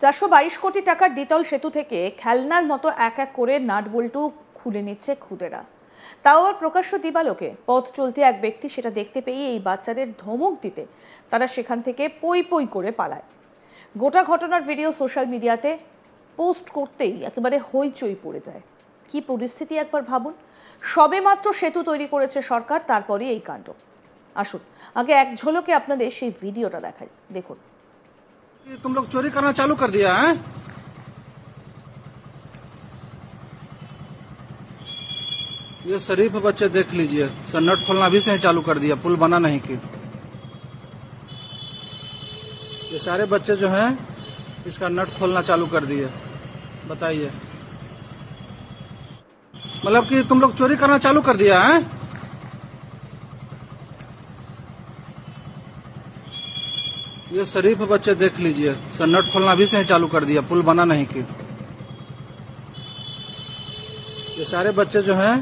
422 কোটি টাকার দ্বিতল সেতু থেকে খেলনার মতো এক এক করে নাট বল্টু খুলে নিচ্ছে খুদেরা। তাও আবার প্রকাশ্য দিবালোকে পথ চলতে এক ব্যক্তি সেটা দেখতে পেয়ে এই বাচ্চাদের ধমক দিতে তারা সেখান থেকে পই পই করে পালায়। গোটা ঘটনার ভিডিও সোশ্যাল মিডিয়াতে পোস্ট করতেই একেবারে হইচই পড়ে যায়। কি পরিস্থিতি একবার ভাবুন। সবেমাত্র সেতু তৈরি করেছে সরকার, তারপরে এই কাণ্ড। আসুন আগে এক ঝলকে আপনাদের সেই ভিডিওটা দেখাই, দেখুন। तुम लोग चोरी करना चालू कर दिया है? ये शरीफ बच्चे देख लीजिए, नट खोलना भी से चालू कर दिया, पुल बना नहीं कि ये सारे बच्चे जो हैं इसका नट खोलना चालू कर दिए। बताइए, मतलब कि तुम लोग चोरी करना चालू कर दिया है? ये शरीफ बच्चे देख लीजिए, नट खोलना भी से चालू कर दिया, पुल बना नहीं कि ये सारे बच्चे जो हैं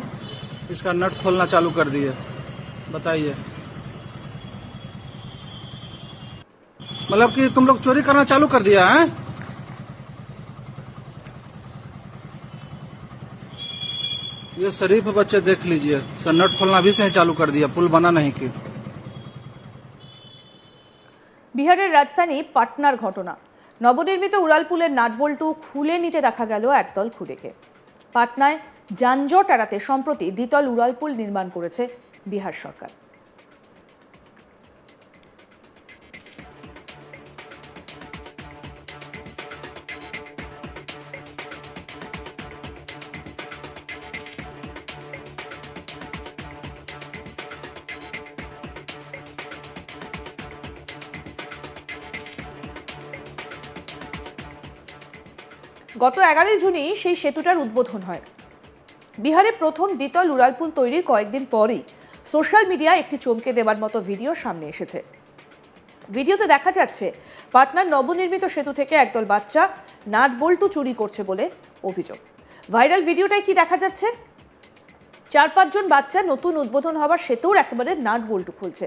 इसका नट खोलना चालू कर दिए। बताइए, मतलब कि तुम लोग चोरी करना चालू कर दिया है? ये शरीफ बच्चे देख लीजिए, नट खोलना भी से चालू कर दिया, पुल बना नहीं कि বিহারের রাজধানী পাটনার ঘটনা। নবনির্মিত উড়ালপুলের নাটবল্টু খুলে নিতে দেখা গেল একদল খুদেকে। পাটনায় যানজট এড়াতে সম্প্রতি দ্বিতল উড়ালপুল নির্মাণ করেছে বিহার সরকার। গত 11 জুনই সেই সেতুটার উদ্বোধন হয়। বিহারে প্রথম দ্বিতল উড়ালপুল তৈরির কয়েকদিন পরেই সোশ্যাল মিডিয়ায় একটি চমকে দেওয়ার মতো ভিডিও সামনে এসেছে। ভিডিওতে দেখা যাচ্ছে পাটনার নবনির্মিত সেতু থেকে একদল বাচ্চা নাট বল্টু চুরি করছে বলে অভিযোগ। ভাইরাল ভিডিওটায় কি দেখা যাচ্ছে? 4-5 জন বাচ্চা নতুন উদ্বোধন হওয়ার সেতুর একেবারে নাট বল্টু খুলছে।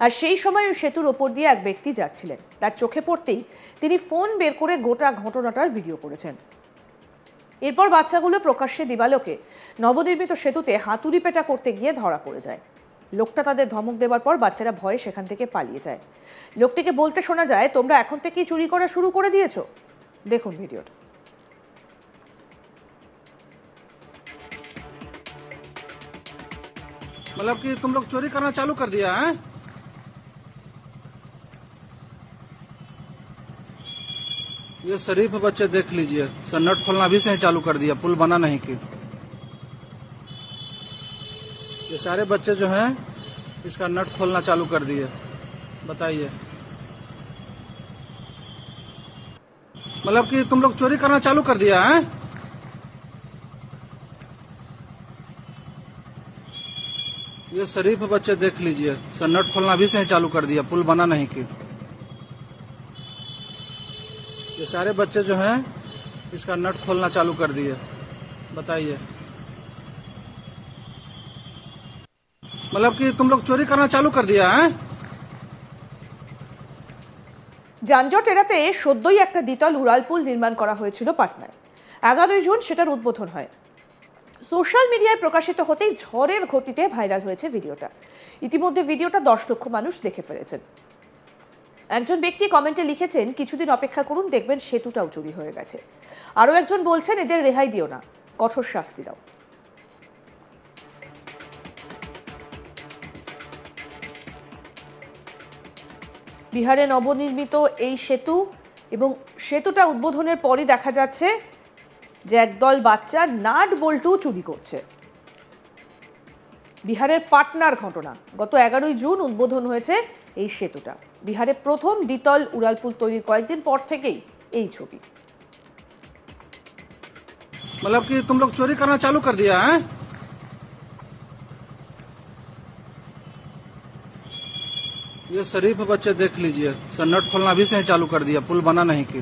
আর সেই সময় ওই সেতুর ওপর দিয়ে এক ব্যক্তি যাচ্ছিলেন। তার চোখে পড়তেই তিনি ফোন বের করে গোটা ঘটনাটার ভিডিও করেছেন। এরপর বাচ্চাগুলো প্রকাশ্যে দিবালোকে নবনির্মিত সেতুতে হাতুড়ি পেটা করতে গিয়ে ধরা পড়ে যায়। লোকটা তাদের ধমক দেওয়ার পর বাচ্চারা ভয়ে সেখান থেকে পালিয়ে যায়। লোকটিকে বলতে শোনা যায়, তোমরা এখন থেকেই চুরি করা শুরু করে দিয়েছো। দেখুন ভিডিওটা। मतलब कि तुम लोग चोरी करना चालू कर दिया है? ये शरीफ बच्चे देख लीजिए, नट खोलना भी से चालू कर दिया, पुल बना नहीं कि ये सारे बच्चे जो हैं इसका नट खोलना चालू कर दिए। बताइए, मतलब कि तुम लोग चोरी करना चालू कर दिया है? ये शरीफ बच्चे देख लीजिए, नट खोलना भी से चालू कर दिया, पुल बना नहीं कि ये सारे बच्चे जो हैं इसका नट खोलना चालू कर दिए। बताइए, मतलब कि तुम लोग चोरी करना चालू कर दिया है? যানজট এড়াতে সদ্যই একটা দ্বিতল উড়ালপুল নির্মাণ করা হয়েছিল পাটনায়। 11 জুন সেটার উদ্বোধন হয়। সোশ্যাল মিডিয়ায় প্রকাশিত হতেই ঝড়ের গতিতে ভাইরাল হয়েছে ভিডিওটা। ইতিমধ্যে ভিডিওটা 10 লক্ষ মানুষ দেখে ফেলেছেন। একজন ব্যক্তি কমেন্টে লিখেছেন, কিছুদিন অপেক্ষা করুন, দেখবেন সেতুটাও চুরি হয়ে গেছে। আরও একজন বলছেন, এদের রেহাই দিও না, কঠোর শাস্তি দাও। বিহারে নবনির্মিত এই সেতু এবং সেতুটা উদ্বোধনের পরই দেখা যাচ্ছে যে একদল বাচ্চা নাট বল্টু চুরি করছে। বিহারের পাটনার ঘটনা। গত 11 জুন উদ্বোধন হয়েছে এই সেতুটা। বিহারে প্রথম দ্বিতল উড়ালপুল তৈরির কয়েকদিন পর থেকেই এই ছবি। मतलब कि तुम लोग चोरी करना चालू कर दिया है? ये शरीफ बच्चे देख लीजिए, नट खोलना भी से चालू कर दिया, पुल बना नहीं कि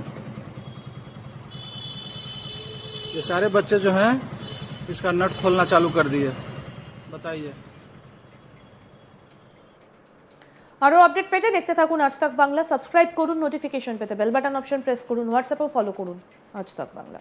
ये सारे बच्चे जो हैं इसका नट खोलना चालू कर दिए। बताइए, আরও আপডেট পেতে দেখতে থাকুন আজ তাক বাংলা। সাবস্ক্রাইব করুন, নোটিফিকেশন পেতে বেল বাটন অপশন প্রেস করুন, হোয়াটসঅ্যাপেও ফলো করুন আজ তাক বাংলা।